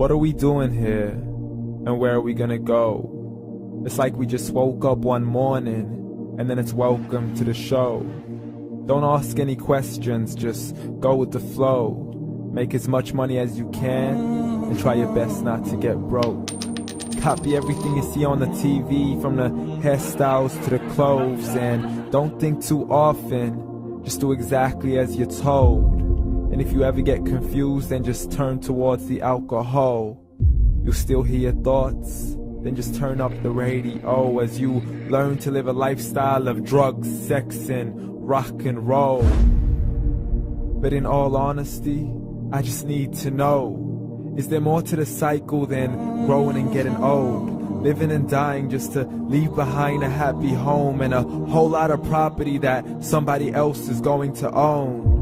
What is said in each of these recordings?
What are we doing here? And where are we gonna go? It's like we just woke up one morning and then it's welcome to the show. Don't ask any questions, just go with the flow. Make as much money as you can and try your best not to get broke. Copy everything you see on the TV, from the hairstyles to the clothes, and don't think too often, just do exactly as you're told. And if you ever get confused, then just turn towards the alcohol. You'll still hear your thoughts, then just turn up the radio as you learn to live a lifestyle of drugs, sex, and rock and roll. But in all honesty, I just need to know, is there more to the cycle than growing and getting old? Living and dying just to leave behind a happy home and a whole lot of property that somebody else is going to own.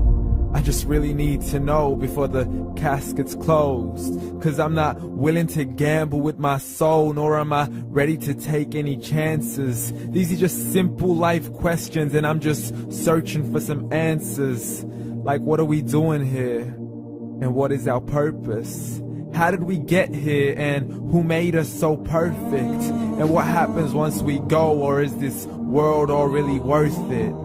I just really need to know before the casket's closed, 'cause I'm not willing to gamble with my soul, nor am I ready to take any chances. These are just simple life questions and I'm just searching for some answers. Like, what are we doing here? And what is our purpose? How did we get here, and who made us so perfect? And what happens once we go, or is this world all really worth it?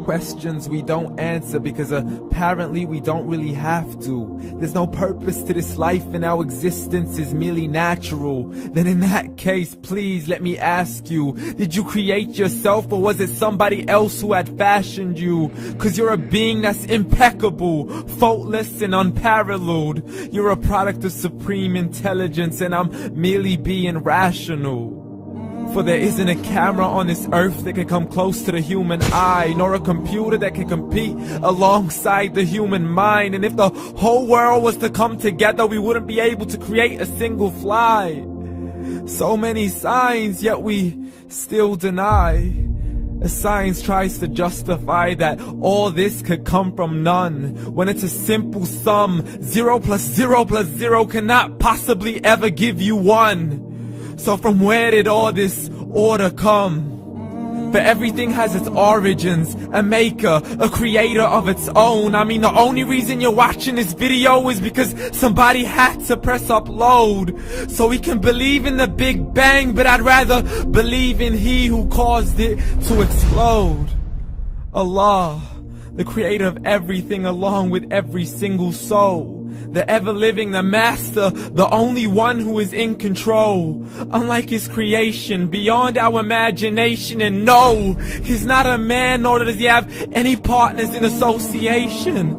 Questions we don't answer because apparently we don't really have to. There's no purpose to this life and our existence is merely natural. Then in that case, please let me ask you, did you create yourself, or was it somebody else who had fashioned you? 'Cause you're a being that's impeccable, faultless and unparalleled. You're a product of supreme intelligence and I'm merely being rational. For there isn't a camera on this earth that can come close to the human eye, nor a computer that can compete alongside the human mind. And if the whole world was to come together, we wouldn't be able to create a single fly. So many signs, yet we still deny. As science tries to justify that all this could come from none, when it's a simple sum. 0 plus 0 plus 0 cannot possibly ever give you 1. So from where did all this order come? For everything has its origins, a maker, a creator of its own. I mean, the only reason you're watching this video is because somebody had to press upload. So we can believe in the Big Bang, but I'd rather believe in He who caused it to explode. Allah, the creator of everything along with every single soul. The ever-living, the master, the only one who is in control. Unlike his creation, beyond our imagination. And no, he's not a man, nor does he have any partners in association.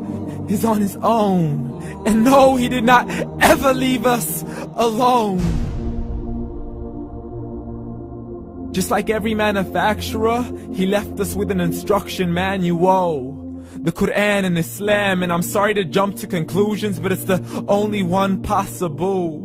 He's on his own. And no, he did not ever leave us alone. Just like every manufacturer, he left us with an instruction manual. The Quran and Islam, and I'm sorry to jump to conclusions, but it's the only one possible.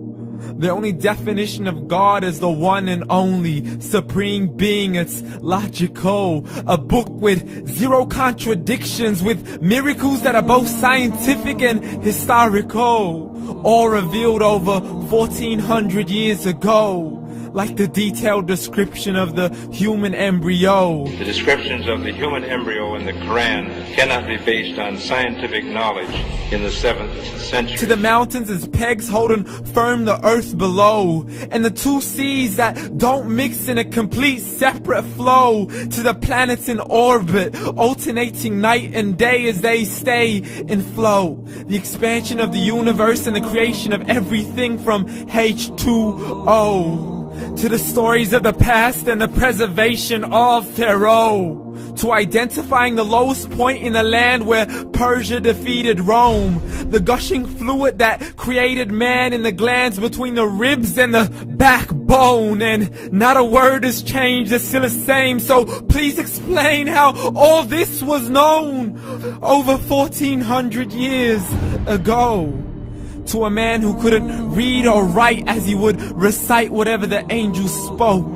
The only definition of God is the one and only supreme being. It's logical, a book with 0 contradictions, with miracles that are both scientific and historical, all revealed over 1400 years ago. Like the detailed description of the human embryo. The descriptions of the human embryo in the Quran cannot be based on scientific knowledge in the 7th century. To the mountains as pegs holding firm the earth below, and the 2 seas that don't mix in a complete separate flow. To the planets in orbit, alternating night and day as they stay in flow. The expansion of the universe and the creation of everything from H2O. To the stories of the past and the preservation of Pharaoh. To identifying the lowest point in the land where Persia defeated Rome. The gushing fluid that created man in the glands between the ribs and the backbone. And not a word has changed, it's still the same. So please explain how all this was known over 1400 years ago. To a man who couldn't read or write as he would recite whatever the angels spoke.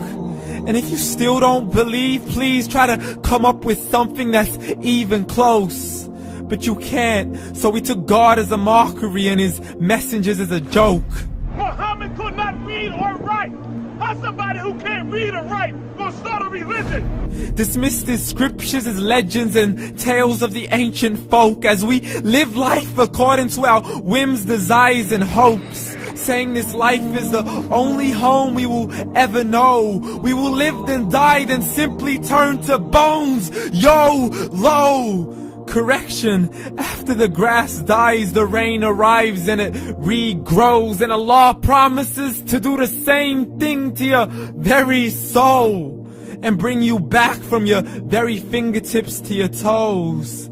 And if you still don't believe, please try to come up with something that's even close. But you can't, so we took God as a mockery and his messengers as a joke. Muhammad could not read or write. How's somebody who can't read or write gonna start a religion? Dismissed his scriptures as legends and tales of the ancient folk as we live life according to our whims, desires, and hopes. saying this life is the only home we will ever know. We will live then die, then simply turn to bones. YOLO! Correction, after the grass dies, the rain arrives and it regrows, and Allah promises to do the same thing to your very soul and bring you back from your very fingertips to your toes,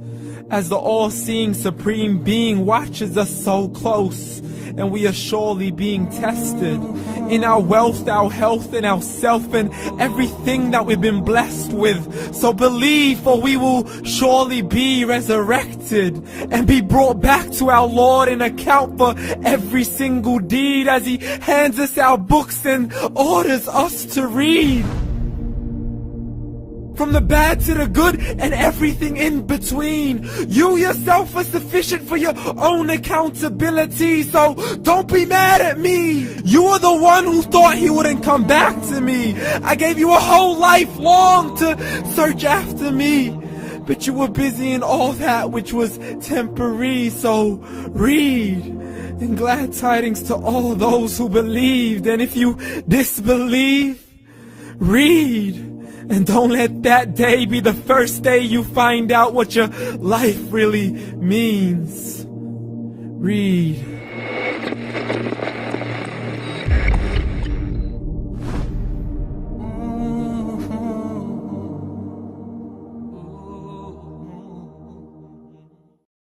as the all-seeing supreme being watches us so close, and we are surely being tested in our wealth, our health, and our self, and everything that we've been blessed with. So believe, for we will surely be resurrected and be brought back to our Lord and account for every single deed, as He hands us our books and orders us to read. From the bad to the good and everything in between. You yourself are sufficient for your own accountability, so don't be mad at me. You are the one who thought He wouldn't come back to me. I gave you a whole life long to search after me, but you were busy in all that which was temporary. So read, and glad tidings to all those who believed. And if you disbelieve, read. And don't let that day be the first day you find out what your life really means. Read.